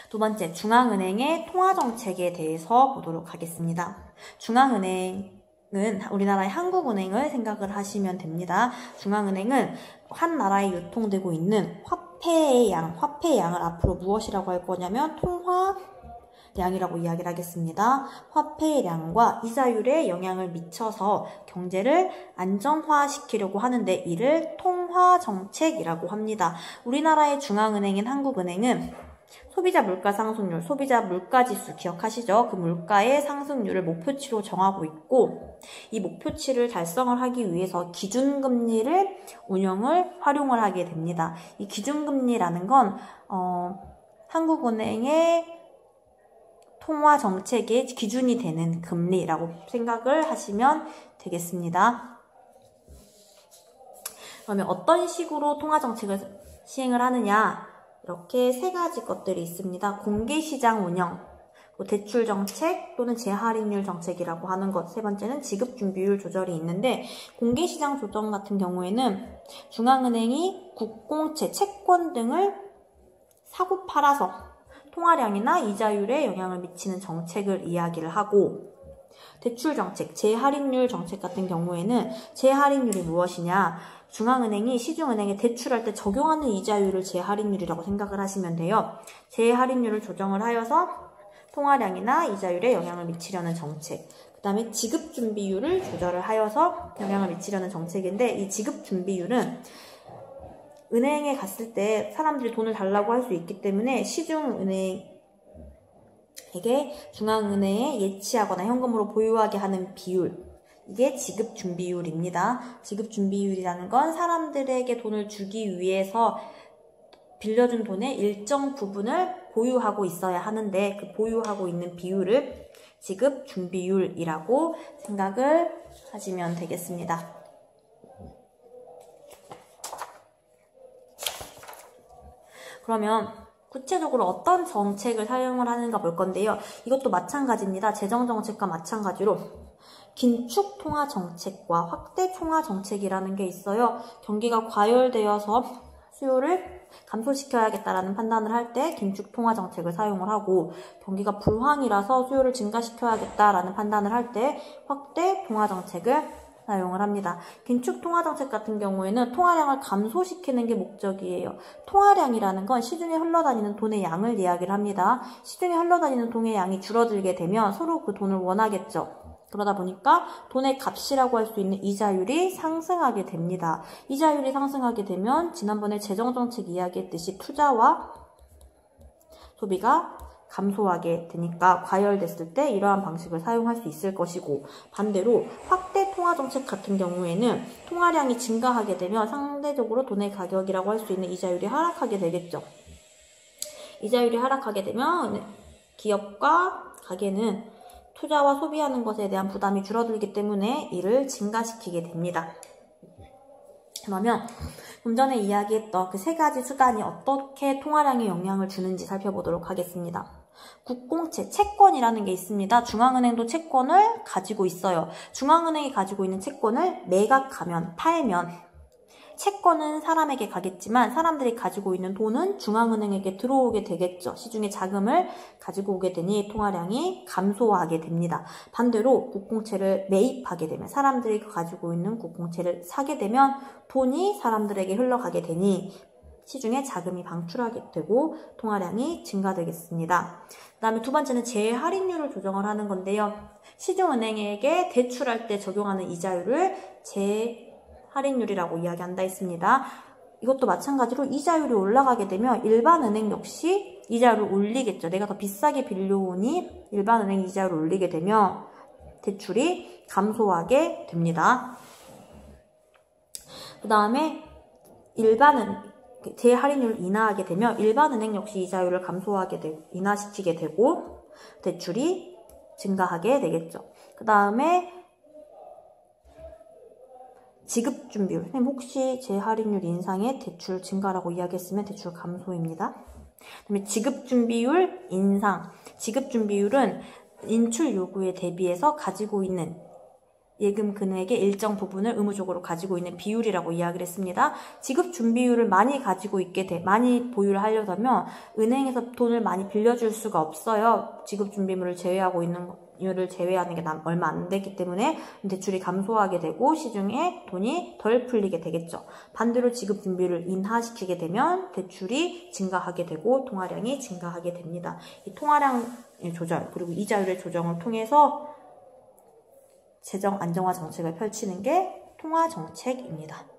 두 번째, 중앙은행의 통화정책에 대해서 보도록 하겠습니다. 중앙은행은 우리나라의 한국은행을 생각을 하시면 됩니다. 중앙은행은 한 나라에 유통되고 있는 화폐의 양을 앞으로 무엇이라고 할 거냐면 통화량이라고 이야기를 하겠습니다. 화폐의 양과 이자율에 영향을 미쳐서 경제를 안정화시키려고 하는데 이를 통화정책이라고 합니다. 우리나라의 중앙은행인 한국은행은 소비자 물가 상승률, 소비자 물가지수 기억하시죠? 그 물가의 상승률을 목표치로 정하고 있고 이 목표치를 달성을 하기 위해서 기준금리를 활용을 하게 됩니다. 이 기준금리라는 건 한국은행의 통화정책의 기준이 되는 금리라고 생각을 하시면 되겠습니다. 그러면 어떤 식으로 통화정책을 시행을 하느냐? 이렇게 세 가지 것들이 있습니다. 공개시장 운영, 대출정책 또는 재할인율 정책이라고 하는 것. 세 번째는 지급준비율 조절이 있는데 공개시장 조정 같은 경우에는 중앙은행이 국공채, 채권 등을 사고 팔아서 통화량이나 이자율에 영향을 미치는 정책을 이야기를 하고 대출정책, 재할인율 정책 같은 경우에는 재할인율이 무엇이냐? 중앙은행이 시중은행에 대출할 때 적용하는 이자율을 재할인율이라고 생각을 하시면 돼요. 재할인율을 조정을 하여서 통화량이나 이자율에 영향을 미치려는 정책. 그 다음에 지급준비율을 조절을 하여서 영향을 미치려는 정책인데 이 지급준비율은 은행에 갔을 때 사람들이 돈을 달라고 할 수 있기 때문에 시중은행에게 중앙은행에 예치하거나 현금으로 보유하게 하는 비율, 이게 지급준비율입니다. 지급준비율이라는 건 사람들에게 돈을 주기 위해서 빌려준 돈의 일정 부분을 보유하고 있어야 하는데 그 보유하고 있는 비율을 지급준비율이라고 생각을 하시면 되겠습니다. 그러면 구체적으로 어떤 정책을 사용을 하는가 볼 건데요. 이것도 마찬가지입니다. 재정정책과 마찬가지로 긴축 통화 정책과 확대 통화 정책이라는 게 있어요. 경기가 과열되어서 수요를 감소시켜야겠다라는 판단을 할 때 긴축 통화 정책을 사용을 하고 경기가 불황이라서 수요를 증가시켜야겠다라는 판단을 할 때 확대 통화 정책을 사용을 합니다. 긴축 통화 정책 같은 경우에는 통화량을 감소시키는 게 목적이에요. 통화량이라는 건 시중에 흘러다니는 돈의 양을 이야기를 합니다. 시중에 흘러다니는 돈의 양이 줄어들게 되면 서로 그 돈을 원하겠죠. 그러다 보니까 돈의 값이라고 할 수 있는 이자율이 상승하게 됩니다. 이자율이 상승하게 되면 지난번에 재정정책 이야기했듯이 투자와 소비가 감소하게 되니까 과열됐을 때 이러한 방식을 사용할 수 있을 것이고 반대로 확대 통화정책 같은 경우에는 통화량이 증가하게 되면 상대적으로 돈의 가격이라고 할 수 있는 이자율이 하락하게 되겠죠. 이자율이 하락하게 되면 기업과 가게는 투자와 소비하는 것에 대한 부담이 줄어들기 때문에 이를 증가시키게 됩니다. 그러면 좀 전에 이야기했던 그 세 가지 수단이 어떻게 통화량에 영향을 주는지 살펴보도록 하겠습니다. 국공채, 채권이라는 게 있습니다. 중앙은행도 채권을 가지고 있어요. 중앙은행이 가지고 있는 채권을 매각하면, 팔면 채권은 사람에게 가겠지만 사람들이 가지고 있는 돈은 중앙은행에게 들어오게 되겠죠. 시중에 자금을 가지고 오게 되니 통화량이 감소하게 됩니다. 반대로 국공채를 매입하게 되면 사람들이 가지고 있는 국공채를 사게 되면 돈이 사람들에게 흘러가게 되니 시중에 자금이 방출하게 되고 통화량이 증가되겠습니다. 그 다음에 두 번째는 재할인율을 조정을 하는 건데요. 시중은행에게 대출할 때 적용하는 이자율을 할인율이라고 이야기한다 했습니다. 이것도 마찬가지로 이자율이 올라가게 되면 일반은행 역시 이자율을 올리겠죠. 내가 더 비싸게 빌려오니 일반은행 이자율을 올리게 되면 대출이 감소하게 됩니다. 그 다음에 재할인율을 인하하게 되면 일반은행 역시 이자율을 인하시키게 되고 대출이 증가하게 되겠죠. 그 다음에 지급준비율. 선생님 혹시 재할인율 인상에 대출 증가라고 이야기했으면 대출 감소입니다. 그다음에 지급준비율 인상. 지급준비율은 인출 요구에 대비해서 가지고 있는 예금 금액의 일정 부분을 의무적으로 가지고 있는 비율이라고 이야기를 했습니다. 지급 준비율을 많이 많이 보유를 하려면 은행에서 돈을 많이 빌려줄 수가 없어요. 지급 준비물을 제외하는 게 얼마 안 되기 때문에 대출이 감소하게 되고 시중에 돈이 덜 풀리게 되겠죠. 반대로 지급 준비율을 인하시키게 되면 대출이 증가하게 되고 통화량이 증가하게 됩니다. 이 통화량 조절 그리고 이자율의 조정을 통해서 재정 안정화 정책을 펼치는 게 통화정책입니다.